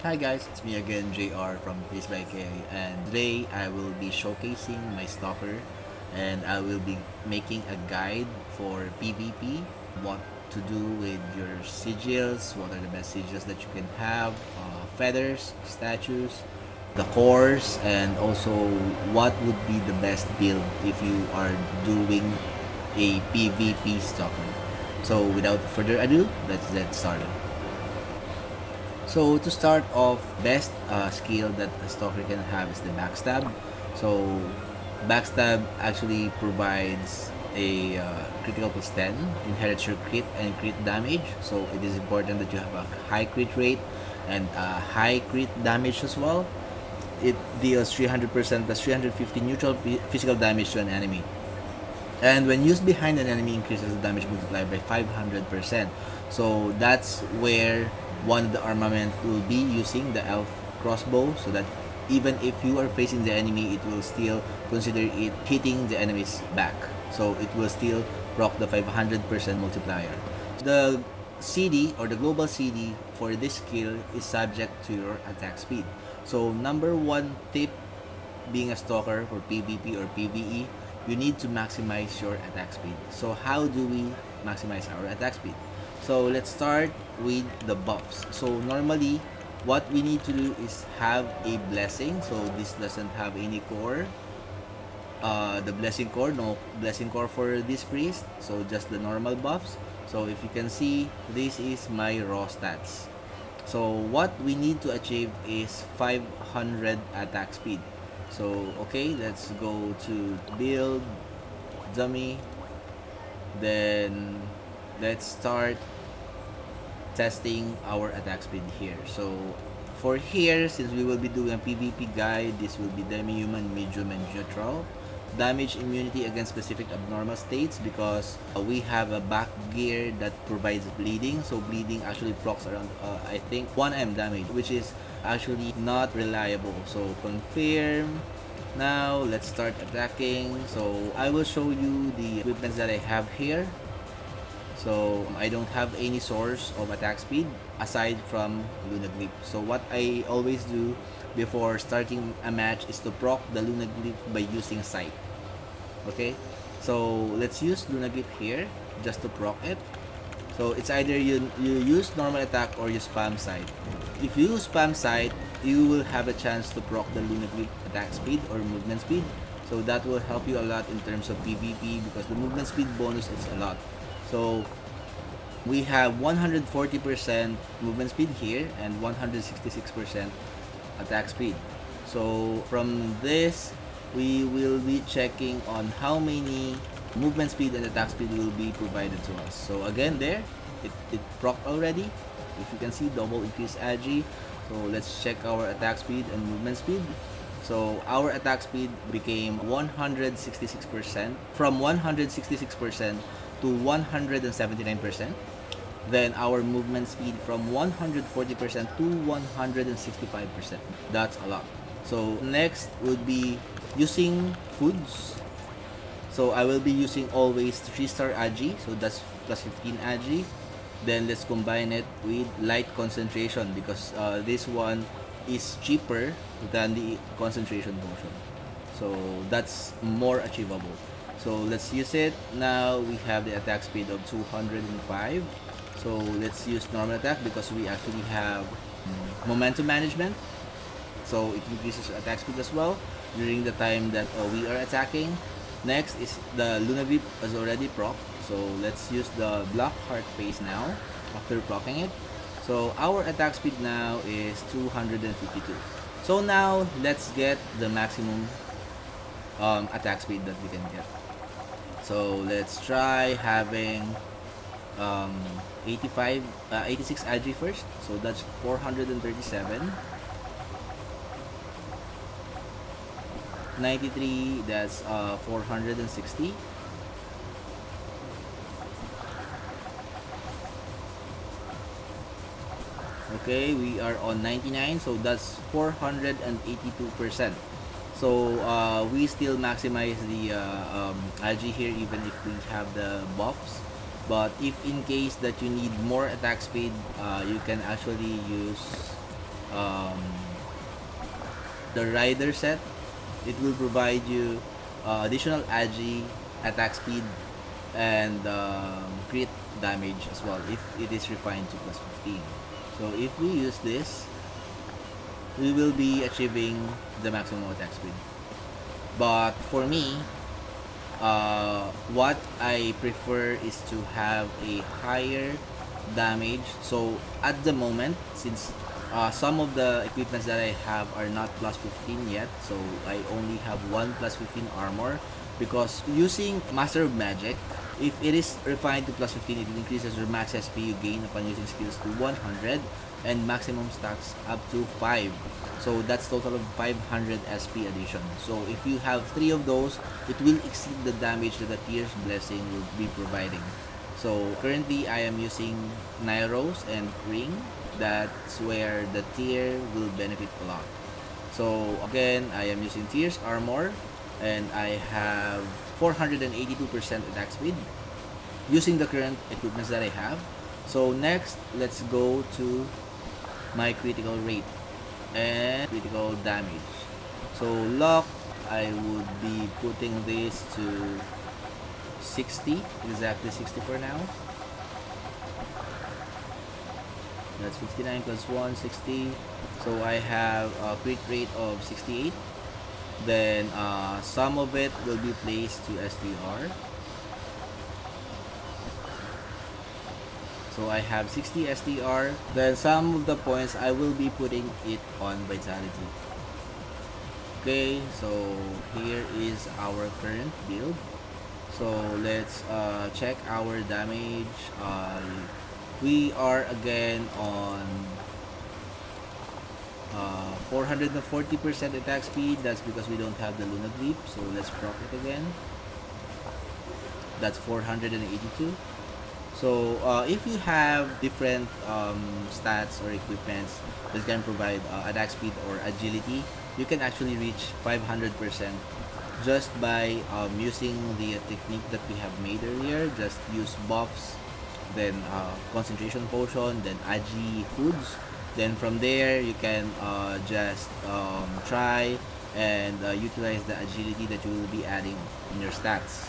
Hi guys, it's me again, JR from Place by K, and today I will be showcasing my Stalker, and I will be making a guide for PvP, what to do with your sigils, what are the best sigils that you can have, feathers, statues, the cores, and also what would be the best build if you are doing a PvP Stalker. So without further ado, let's get started. So to start off, best skill that a stalker can have is the backstab. So backstab actually provides a critical plus 10, inherits your crit and crit damage. So it is important that you have a high crit rate and high crit damage as well. It deals 300% plus 350 neutral physical damage to an enemy. And when used behind an enemy, increases the damage multiplier by 500%. So that's where one of the armament will be using the elf crossbow, so that even if you are facing the enemy, it will still consider it hitting the enemy's back. So it will still proc the 500% multiplier. The CD or the global CD for this skill is subject to your attack speed. So number one tip being a stalker for PvP or PvE, you need to maximize your attack speed. So how do we maximize our attack speed? So let's start with the buffs. So normally, what we need to do is have a blessing. So this doesn't have any core. The blessing core, no blessing core for this priest. So just the normal buffs. So if you can see, this is my raw stats. So what we need to achieve is 500 attack speed. So okay, let's go to build dummy. Then let's start testing our attack speed here. So for here, since we will be doing a PvP guide, this will be demi-human, medium, and neutral. Damage immunity against specific abnormal states, because we have a back gear that provides bleeding. So bleeding actually procs around I think 1M damage, which is actually not reliable. So confirm. Now let's start attacking. So I will show you the equipments that I have here. So I don't have any source of attack speed aside from Lunaglyph. So what I always do before starting a match is to proc the Lunaglyph by using Sight. Okay, so let's use Lunaglyph here just to proc it. So it's either you use normal attack or you spam Sight. If you use spam Sight, you will have a chance to proc the Lunaglyph attack speed or movement speed. So that will help you a lot in terms of PvP, because the movement speed bonus is a lot. So we have 140% movement speed here and 166% attack speed. So from this, we will be checking on how many movement speed and attack speed will be provided to us. So again, there it proc already. If you can see, double increase agi. So let's check our attack speed and movement speed. So our attack speed became 166%, from 166% to 179%. Then our movement speed from 140% to 165%. That's a lot. So next would be using foods. So I will be using always 3-star agi, so that's plus 15 agi. Then let's combine it with light concentration, because this one is cheaper than the concentration potion. So that's more achievable. So let's use it. Now we have the attack speed of 205. So let's use normal attack, because we actually have momentum management. So it increases attack speed as well during the time that we are attacking. Next is the Lunaglyph is already proc. So let's use the Black Heart phase now after procking it. So our attack speed now is 252. So now let's get the maximum attack speed that we can get. So let's try having 86 agi first. So that's 437. 93, that's 460. Okay, we are on 99, so that's 482%. So we still maximize the ag here even if we have the buffs. But if in case that you need more attack speed, you can actually use um, the rider set. It will provide you additional ag, attack speed, and crit damage as well if it is refined to plus 15. So if we use this, we will be achieving the maximum attack speed. But for me, what I prefer is to have a higher damage. So at the moment, since some of the equipments that I have are not plus 15 yet, so I only have one plus 15 armor, because using Master of Magic, if it is refined to plus 15, it increases your max SP you gain upon using skills to 100 and maximum stacks up to 5. So that's total of 500 SP addition. So if you have 3 of those, it will exceed the damage that the Tears Blessing will be providing. So currently I am using Nairos and Ring. That's where the tier will benefit a lot. So again, I am using Tears Armor and I have 482% attack speed using the current equipments that I have. So next, let's go to my critical rate and critical damage. So lock, I would be putting this to 60, exactly 60 for now. That's 59 plus 1, 60. So I have a crit rate of 68. Then some of it will be placed to STR. So I have 60 STR. Then some of the points I will be putting it on Vitality. Okay, so here is our current build. So let's check our damage. We are again on 440% attack speed. That's because we don't have the Luna Leap. So let's proc it again. That's 482. So if you have different stats or equipments that can provide attack speed or agility, you can actually reach 500% just by using the technique that we have made earlier. Just use buffs, then concentration potion, then agi foods. Then from there, you can just try and utilize the agility that you will be adding in your stats.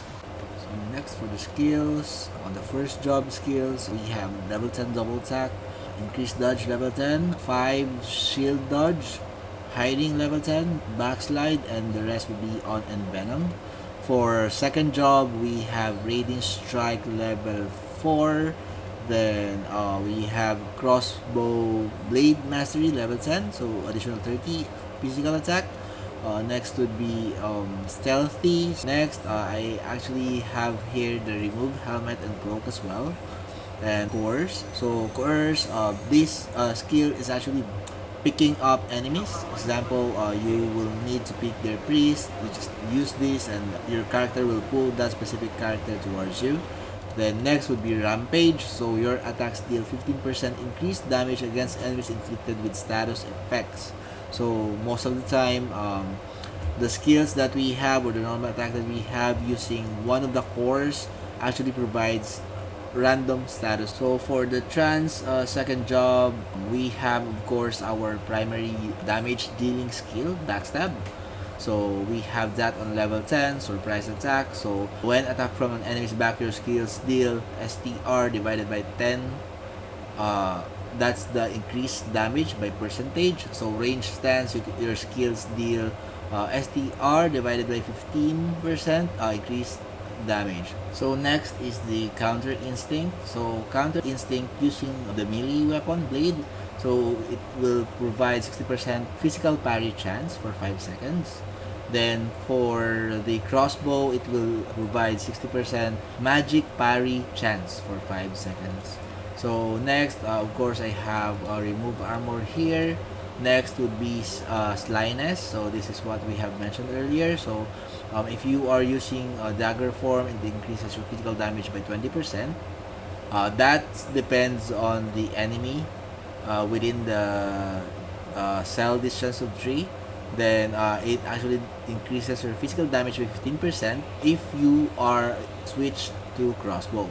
So next for the skills, on the first job skills, we have level 10 double attack, increased dodge level 10, 5 shield dodge, hiding level 10, backslide, and the rest will be on envenom. For second job, we have raiding strike level 4, then we have crossbow blade mastery level 10, so additional 30 physical attack. Next would be stealthy. Next, I actually have here the remove helmet and cloak as well, and coerce. So coerce, this skill is actually picking up enemies. Example, you will need to pick their priest. You just use this, and your character will pull that specific character towards you. Then next would be rampage. So your attacks deal 15% increased damage against enemies inflicted with status effects. So most of the time, the skills that we have or the normal attack that we have using one of the cores actually provides random status. So for the trans second job, we have of course our primary damage dealing skill, backstab. So we have that on level 10, surprise attack. So when attack from an enemy's back, your skills deal STR divided by 10. That's the increased damage by percentage. So range stance, your skills deal STR divided by 15% increased damage. So next is the counter instinct. So counter instinct using the melee weapon blade. So it will provide 60% physical parry chance for 5 seconds. Then for the crossbow, it will provide 60% magic parry chance for 5 seconds. So next, of course, I have remove armor here. Next would be slyness. So this is what we have mentioned earlier. So if you are using dagger form, it increases your critical damage by 20%. That depends on the enemy within the cell distance of 3. Then it actually increases your physical damage by 15% if you are switched to crossbow.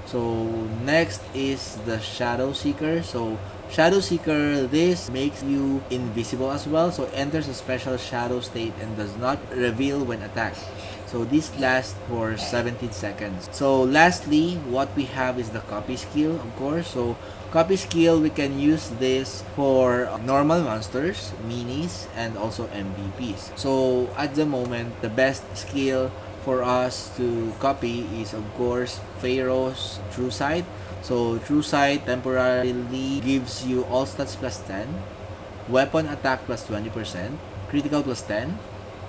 So next is the Shadow Seeker. So Shadow Seeker, this makes you invisible as well. So enters a special shadow state and does not reveal when attacked. So this lasts for 17 seconds. So lastly, what we have is the copy skill, of course. So copy skill, we can use this for normal monsters, minis, and also MVPs. So at the moment, the best skill for us to copy is of course Pharaoh's True Sight. So True Sight temporarily gives you all stats plus 10, weapon attack plus 20%, critical plus 10,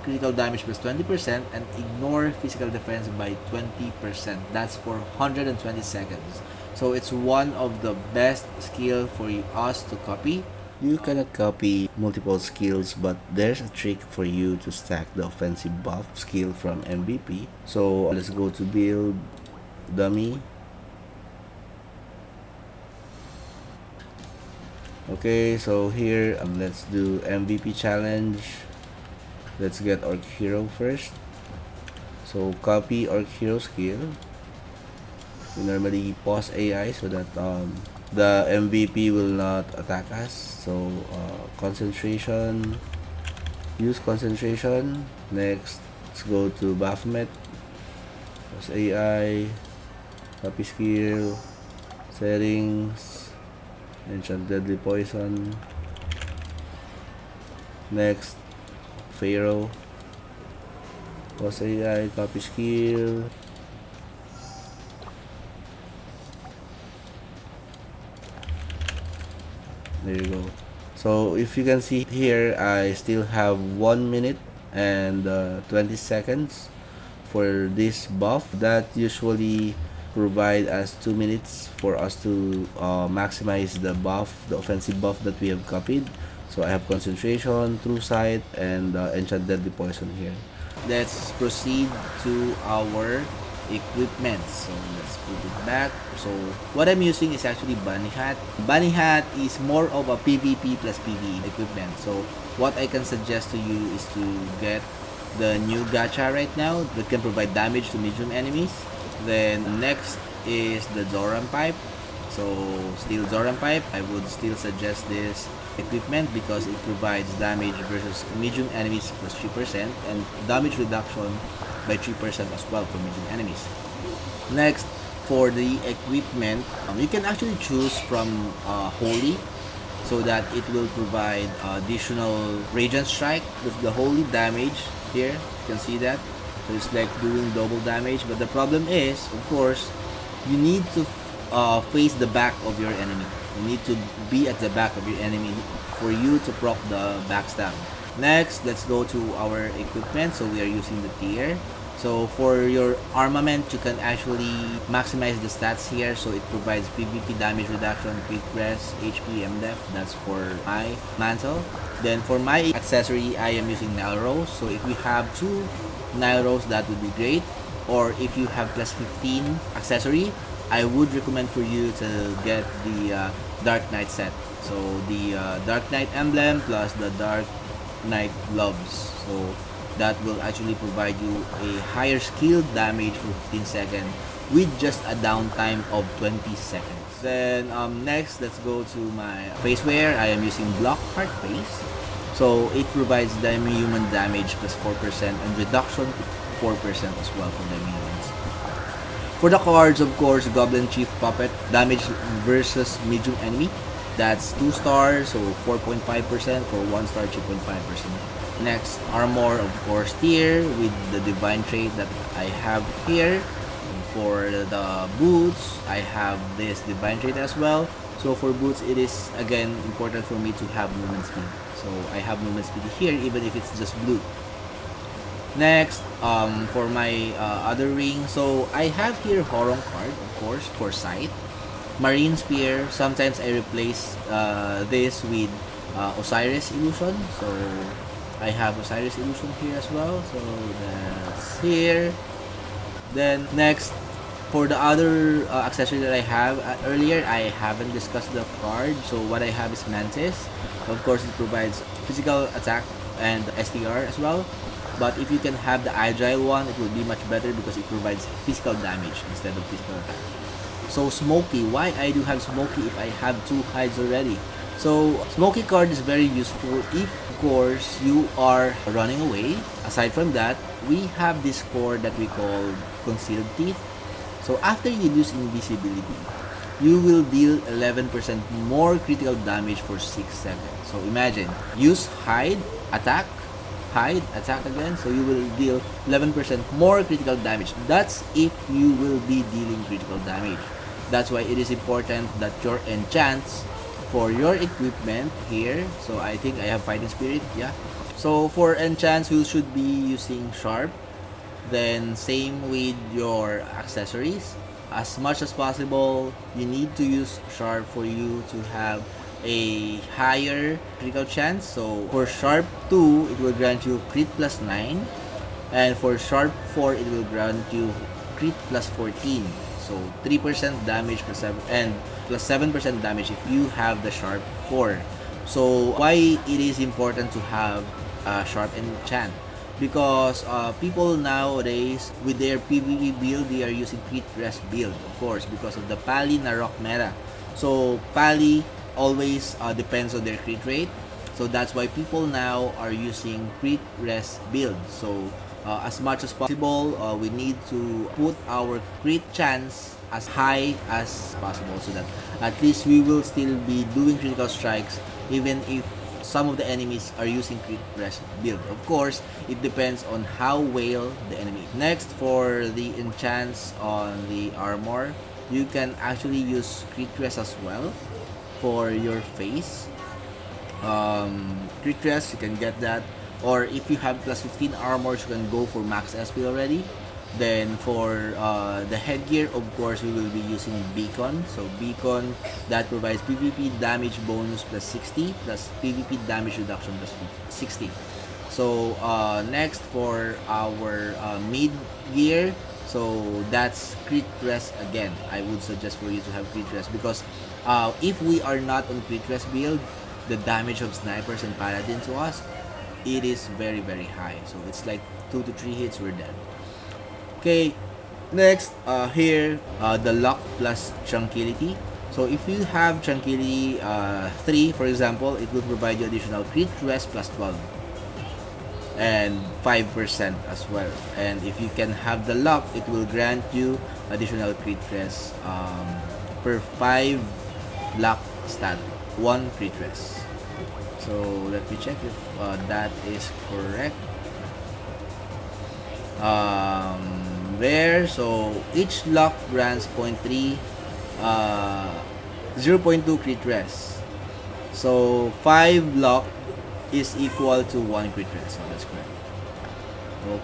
critical damage plus 20%, and ignore physical defense by 20%. That's for 120 seconds. So it's one of the best skill for us to copy. You cannot copy multiple skills, but there's a trick for you to stack the offensive buff skill from MVP. So let's go to build dummy. Okay, so here let's do MVP challenge. Let's get Orc Hero first. So copy Orc Hero skill. We normally pause AI so that the MVP will not attack us. So concentration, use concentration. Next, let's go to Baphomet. Pause AI, copy skill, settings, enchant deadly poison. Next, Pharaoh. Pause AI, copy skill. There you go. So if you can see here, I still have 1 minute and 20 seconds for this buff. That usually provide us 2 minutes for us to maximize the buff, the offensive buff that we have copied. So I have concentration, true sight, and enchant deadly poison here. Let's proceed to our equipment. So let's put it back. So what I'm using is actually Bunny Hat. Bunny Hat is more of a PvP plus PvE equipment. So what I can suggest to you is to get the new gacha right now that can provide damage to medium enemies. Then next is the Zoran Pipe. So Steel Zoran Pipe, I would still suggest this equipment because it provides damage versus medium enemies plus 3% and damage reduction by 3% as well for medium enemies. Next, for the equipment, you can actually choose from Holy so that it will provide additional Radiant Strike with the Holy damage here. You can see that. So it's like doing double damage, but the problem is, of course, you need to face the back of your enemy. You need to be at the back of your enemy for you to proc the backstab. Next, let's go to our equipment. So we are using the tier. So for your armament, you can actually maximize the stats here. So it provides PvP damage reduction, quick rest, HP, MDef. That's for my mantle. Then for my accessory, I am using Nile Rose. So if you have 2 Nile Rose, that would be great. Or if you have plus 15 accessory, I would recommend for you to get the Dark Knight set. So the Dark Knight emblem plus the Dark Knight gloves. So that will actually provide you a higher skill damage for 15 seconds with just a downtime of 20 seconds. Then next, let's go to my face wear. I am using Block Heart Face. So it provides demi-human damage plus 4% and reduction 4% as well for demi-humans. For the cards, of course, Goblin Chief Puppet, damage versus medium enemy. That's 2 stars, so 4.5%. For 1 star, 3.5%. Next, armor, of course, tier with the divine trait that I have here. For the boots, I have this divine trait as well. So for boots, it is again important for me to have movement speed. So I have movement speed here, even if it's just blue. Next, for my other ring, so I have here Horong card, of course, for sight. Marine Spear, sometimes I replace this with Osiris illusion. So I have Osiris illusion here as well. So that's here. Then next, for the other accessory that I have earlier, I haven't discussed the card. So what I have is Mantis. Of course, it provides physical attack and STR as well. But if you can have the agile one, it will be much better because it provides physical damage instead of physical attack. So Smokey, why I do have Smokey if I have 2 hides already? So Smokey card is very useful if, of course, you are running away. Aside from that, we have this core that we call Concealed Teeth. So after you use invisibility, you will deal 11% more critical damage for 6-7. So imagine, use hide, attack again, so you will deal 11% more critical damage. That's if you will be dealing critical damage. That's why it is important that your enchants for your equipment here, so I think I have Fighting Spirit, yeah. So for enchants, you should be using Sharp. Then same with your accessories. As much as possible, you need to use Sharp for you to have a higher critical chance. So for Sharp 2, it will grant you crit plus 9. And for Sharp 4, it will grant you crit plus 14. So 3% damage plus 7 and plus 7% damage if you have the Sharp 4. So why it is important to have Sharp enchant? Because people nowadays with their PvP build, they are using crit rest build, of course, because of the Pally Narok meta. So Pally always depends on their crit rate. So that's why people now are using crit rest build. So as much as possible, we need to put our crit chance as high as possible so that at least we will still be doing critical strikes even if some of the enemies are using crit rest build. Of course, it depends on how well the enemy. Next, for the enchants on the armor, you can actually use crit rest as well for your face. Crit rest, you can get that. Or if you have plus 15 armors, you can go for max SP already. Then for the headgear, of course, we will be using Beacon. So Beacon, that provides PvP damage bonus plus 60 plus PvP damage reduction plus 60. So next for our mid gear, so that's crit rest again. I would suggest for you to have crit rest because if we are not on crit rest build, the damage of snipers and paladins to us, it is very high. So it's like 2 to 3 hits, we're dead. Okay, next here, the lock plus tranquility. So if you have tranquility 3, for example, it will provide you additional crit rest plus 12 and 5% as well. And if you can have the lock, it will grant you additional crit rest per 5 lock stat, 1 crit rest. So let me check if that is correct. There, so each lock grants 0.3 0.2 crit rest. So 5 lock is equal to 1 crit rest. So that's correct.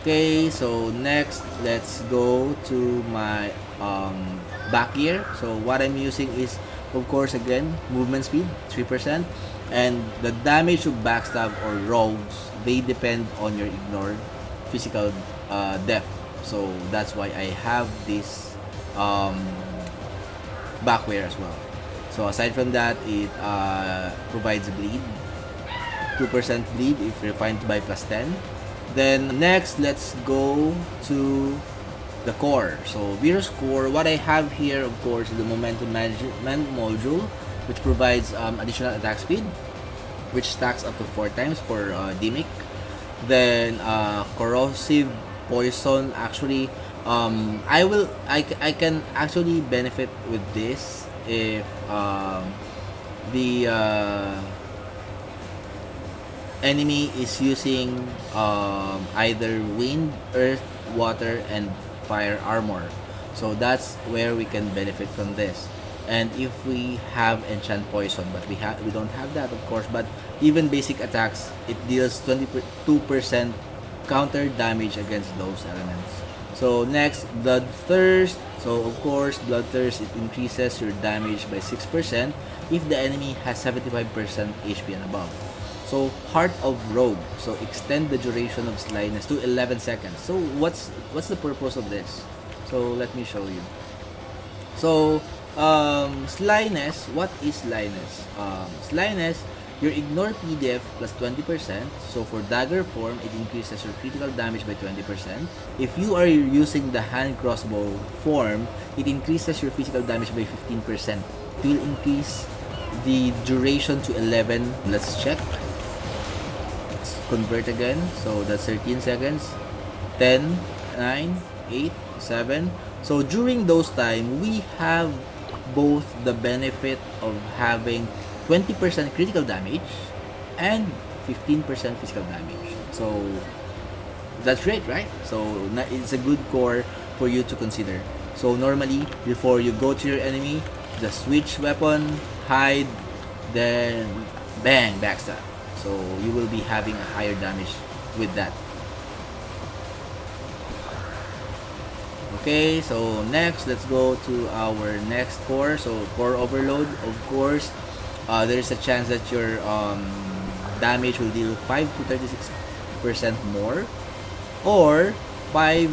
Okay, so next let's go to my back gear. So what I'm using is, of course, again, movement speed 3%, and the damage of backstab or rogues, they depend on your ignored physical depth. So that's why I have this backwear as well. So aside from that, it provides bleed, 2% bleed if refined by plus 10. Then next, let's go to the core. So Virus core, what I have here, of course, is the momentum management module, which provides additional attack speed, which stacks up to 4 times for Dimic. Then corrosive poison, actually I can actually benefit with this if the enemy is using either wind, earth, water, and fire armor. So that's where we can benefit from this. And if we have enchant poison, but we don't have that, of course, but even basic attacks, it deals 22% counter damage against those elements. So next, Bloodthirst. So of course, Bloodthirst, it increases your damage by 6% if the enemy has 75% HP and above. So Heart of Rogue. So extend the duration of slyness to 11 seconds. So what's the purpose of this? So let me show you. So, slyness, what is slyness? Slyness, your ignore PDF plus 20%. So, for dagger form, it increases your critical damage by 20%. If you are using the hand crossbow form, it increases your physical damage by 15%. It will increase the duration to 11. Let's check. Let's convert again. So, that's 13 seconds. 10, 9, 8, 7. So during those time, we have both the benefit of having 20% critical damage and 15% physical damage. So that's great, right? So it's a good core for you to consider. So normally, before you go to your enemy, just switch weapon, hide, then bang, backstab. So you will be having a higher damage with that. Okay, so next, let's go to our next core. So core overload, of course, there's a chance that your damage will deal 5 to 36% more, or 5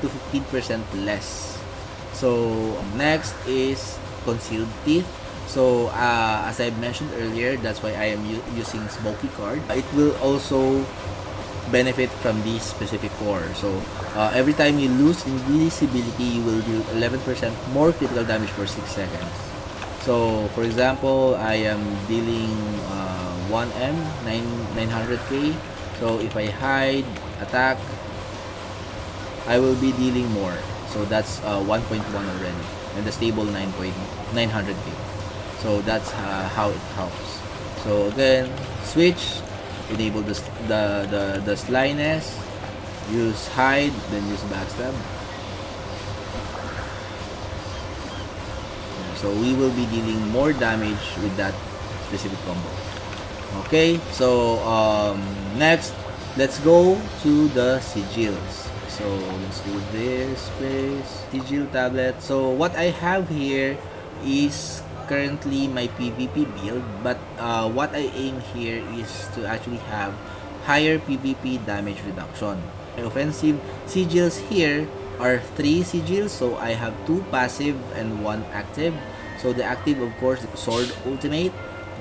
to 15% less. So next is concealed teeth. So as I mentioned earlier, that's why I am using smoky card. It will also benefit from this specific core. So every time you lose invisibility, you will deal 11% more critical damage for 6 seconds. So for example, I am dealing 1M, 900k. So if I hide, attack, I will be dealing more. So that's 1.1 already, and the stable 900k. So that's how it helps. So again, switch, enable the slyness, use hide, then use backstab. So we will be dealing more damage with that specific combo. Okay, so next, let's go to the sigils. So let's do this, please. Sigil tablet. So what I have here is currently my PvP build, but what I aim here is to actually have higher PvP damage reduction. My offensive sigils here are 3 sigils, so I have 2 passive and 1 active. So the active, of course, the sword ultimate.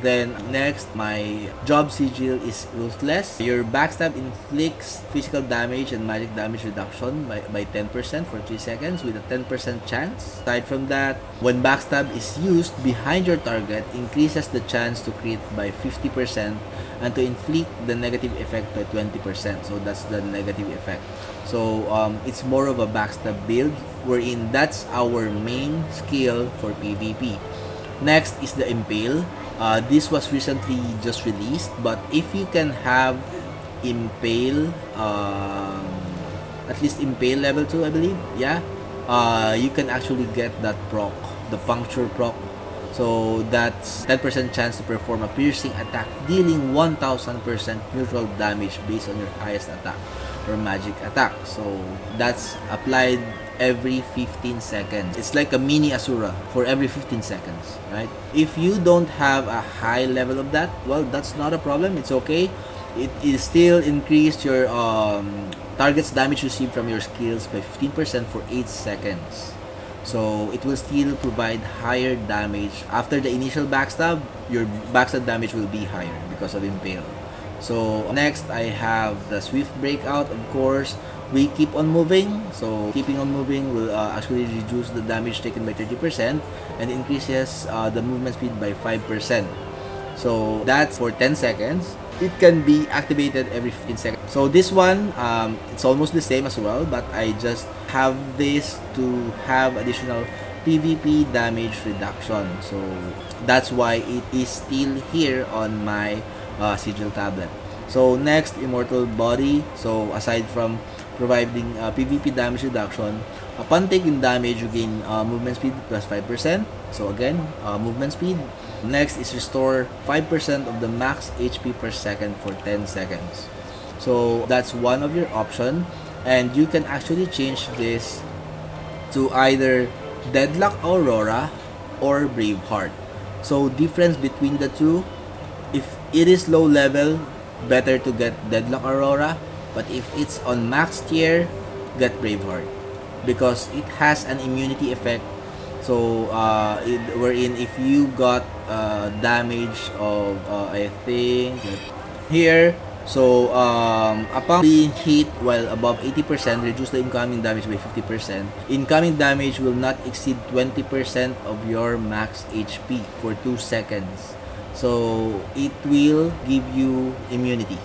Then next, my job sigil is Ruthless. Your backstab inflicts physical damage and magic damage reduction by 10% for 3 seconds with a 10% chance. Aside from that, when backstab is used behind your target, increases the chance to crit by 50% and to inflict the negative effect by 20%. So that's the negative effect. So it's more of a backstab build, wherein that's our main skill for PvP. Next is the Impale. This was recently just released, but if you can have Impale, at least Impale level 2, I believe, yeah, you can actually get that proc, the puncture proc. So that's 10% chance to perform a piercing attack, dealing 1000% neutral damage based on your highest attack or magic attack. So that's applied every 15 seconds. It's like a mini Asura for every 15 seconds, right? If you don't have a high level of that, well, that's not a problem. It's okay. It is still increased your target's damage received from your skills by 15% for 8 seconds. So it will still provide higher damage. After the initial backstab, your backstab damage will be higher because of Impale. So next, I have the Swift Breakout. Of course, we keep on moving. So keeping on moving will actually reduce the damage taken by 30% and increases the movement speed by 5%. So that's for 10 seconds. It can be activated every 15 seconds. So this one, it's almost the same as well, but I just have this to have additional PvP damage reduction. So that's why it is still here on my sigil tablet. So next, Immortal Body. So aside from providing PvP damage reduction, upon taking damage, you gain movement speed plus 5%. So again, movement speed. Next is restore 5% of the max HP per second for 10 seconds. So that's one of your option. and you can actually change this to either Deadlock Aurora or Braveheart. So difference between the two, if it is low level, better to get Deadlock Aurora, but if it's on max tier, get Braveheart because it has an immunity effect. So wherein if you got damage of I think here, so upon being hit while above 80%, reduce the incoming damage by 50%. Incoming damage will not exceed 20% of your max HP for 2 seconds. So it will give you immunity.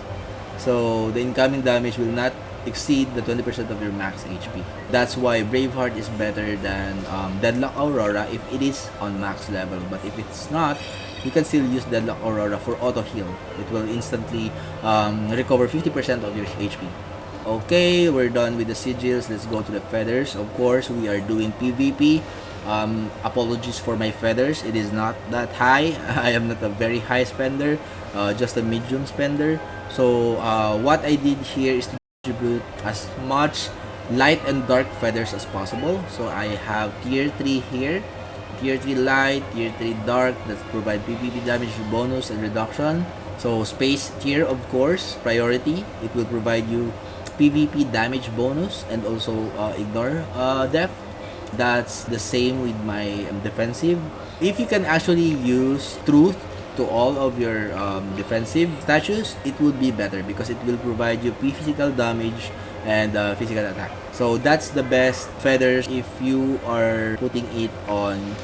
So the incoming damage will not exceed the 20% of your max HP. That's why Braveheart is better than Deadlock Aurora if it is on max level. But if it's not, you can still use Deadlock Aurora for auto heal. It will instantly recover 50% of your HP. Okay, we're done with the sigils. Let's go to the feathers. Of course, we are doing PvP. Apologies for my feathers. It is not that high. I am not a very high spender, just a medium spender. So what I did here is to distribute as much light and dark feathers as possible. So I have tier 3 here, tier 3 light, tier 3 dark that provide PvP damage bonus and reduction. So space tier, of course, priority. It will provide you PvP damage bonus and also ignore def. That's the same with my defensive. If you can actually use truth to all of your defensive statues, it would be better because it will provide you physical damage and physical attack. So that's the best feathers if you are putting it on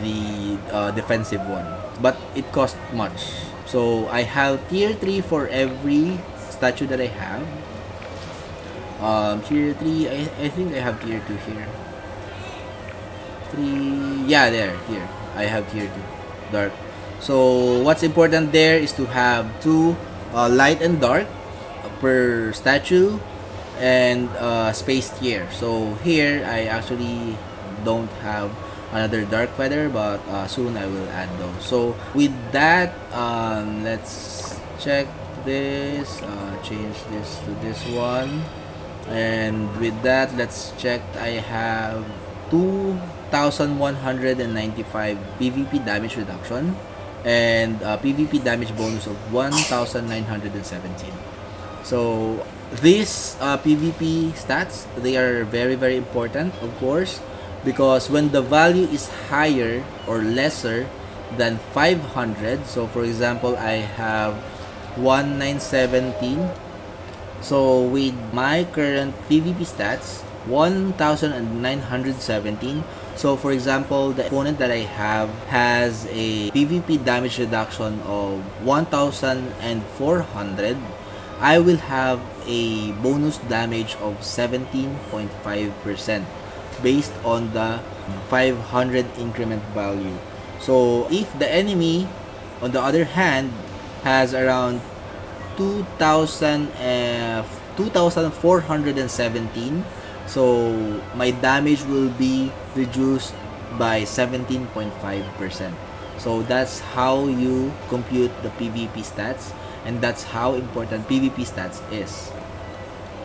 the defensive one. But it costs much. So I have tier 3 for every statue that I have. Tier 3, I think I have tier 2 here. 3, yeah, there, here. I have tier 2, dark. So what's important there is to have 2 light and dark per statue and space tier. So here I actually don't have another dark feather, but soon I will add those. So with that, let's check this, change this to this one, and with that, let's check. I have 2,195 PvP damage reduction and PvP damage bonus of 1,917. So these PvP stats, they are very important, of course, because when the value is higher or lesser than 500, so for example I have 1917, so with my current PvP stats 1917, so for example the opponent that I have has a PvP damage reduction of 1,400, I will have a bonus damage of 17.5% based on the 500 increment value. So if the enemy on the other hand has around 2,417, so my damage will be reduced by 17.5%. So that's how you compute the PvP stats, and that's how important PvP stats is.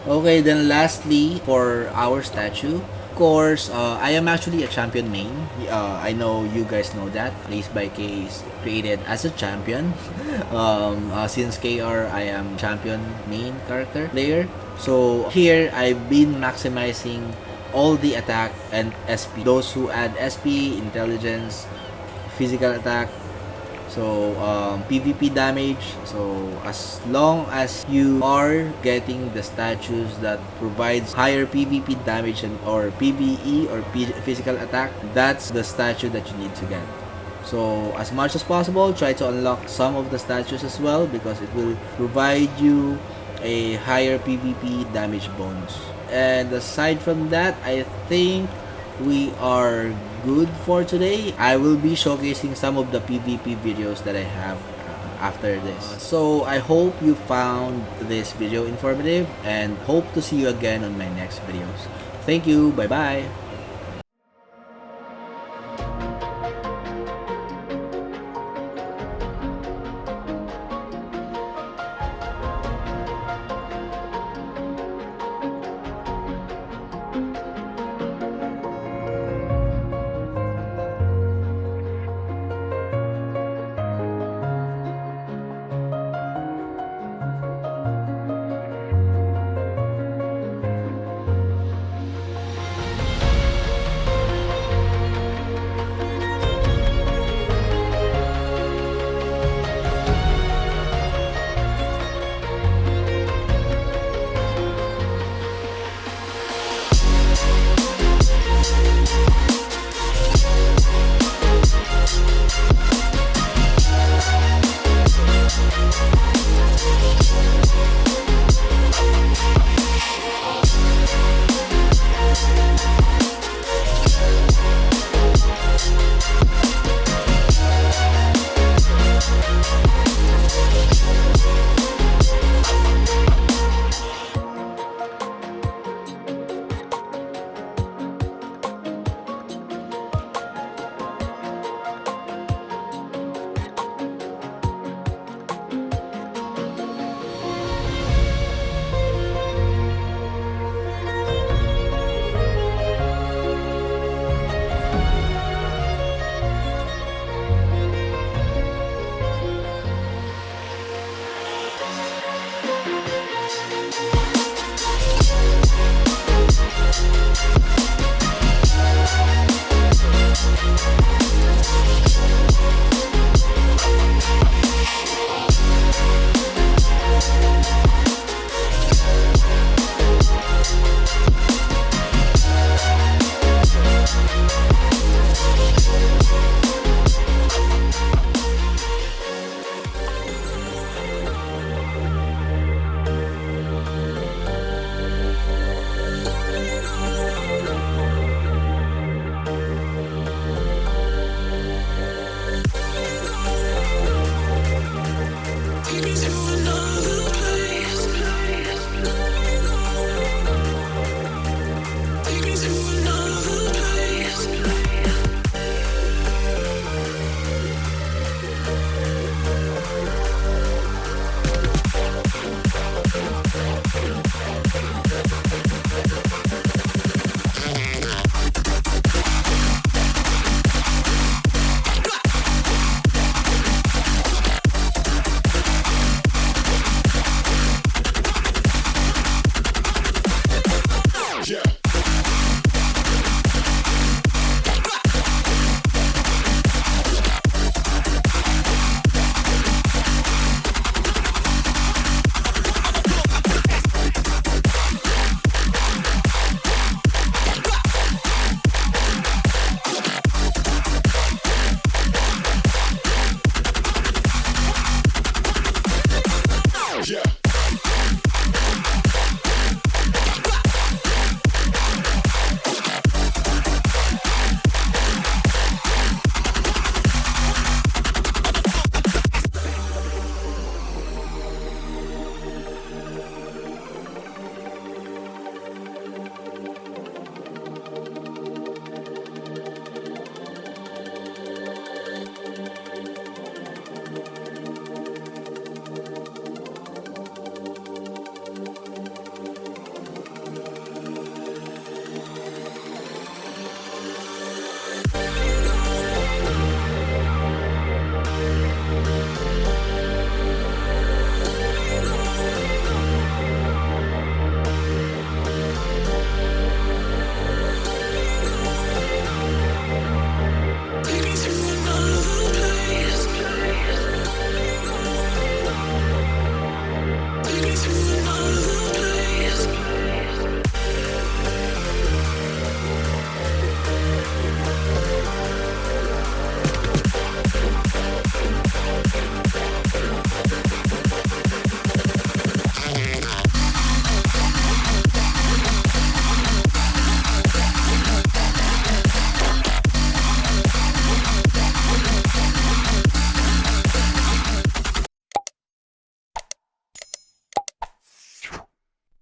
Okay, then lastly, for our statue, of course, I am actually a champion main. I know you guys know that. Race by K is created as a champion. Since KR, I am champion main character player. So here, I've been maximizing all the attack and SP. Those who add SP, intelligence, physical attack, so PvP damage. So as long as you are getting the statues that provides higher PvP damage and or PvE or physical attack, that's the statue that you need to get. So as much as possible, try to unlock some of the statues as well because it will provide you a higher PvP damage bonus. And aside from that, I think we are good for today. I will be showcasing some of the PvP videos that I have after this. So I hope you found this video informative and hope to see you again on my next videos. Thank you. Bye bye.